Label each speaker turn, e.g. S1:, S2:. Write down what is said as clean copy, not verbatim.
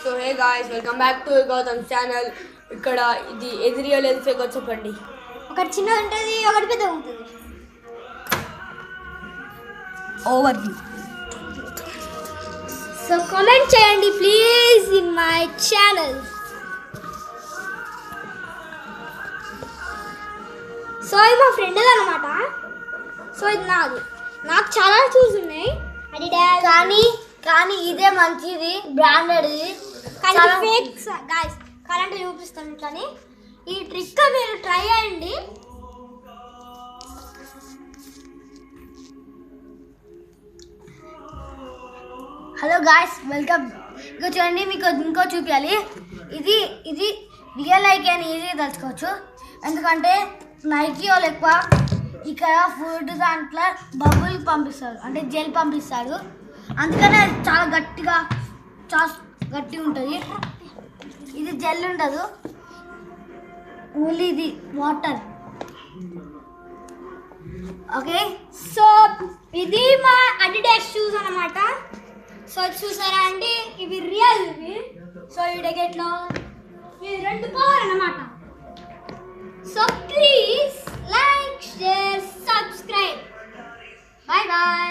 S1: So hey guys, welcome back to Gautam channel. ఇక్కడ ఇది ఏది రియల్ హెల్త్ ఫేక్ చెప్పండి.
S2: ఒకటి చిన్న ఉంటుంది, ఒకటి పెద్ద ఉంటుంది.
S1: Over view.
S2: సో కామెంట్ చేయండి please in my channel. So ఇది మా ఫ్రెండ్ అనమాట. సో ఇది నాకు చాలా షూస్ ఉన్నాయి. అది
S3: కానీ ఇదే మంచిది, బ్రాండెడ్.
S2: కానీ ఫేక్ గాయ్స్. కరెంట్ చూపిస్తాను ఇట్లాని. ఈ ట్రిక్ మీరు ట్రై చేయండి.
S3: Hello guys, welcome. ఇక చూడండి, మీకు ఇంకో చూపించాలి. ఇది ఇది రియల్ నైకీ అని ఈజీగా తెలుసుకోవచ్చు. ఎందుకంటే నైకీ వాళ్ళు ఎక్కువ ఇక్కడ ఫుడ్ దాంట్లో బబుల్ పంపిస్తాడు, అంటే జెల్ పంపిస్తాడు. అందుకనే చాలా గట్టిగా ఉంటుంది. ఇది జెల్ ఉండదు, ఓన్లీ ఇది వాటర్. ఓకే,
S2: సో ఇది మా అడిడాస్ షూస్ అన్నమాట. సో చూసారా అండి, ఇవి రియల్. సో ఈ డెకెట్లో ఇవి 2 పవర్ అన్నమాట. So please like, share, subscribe. Bye bye.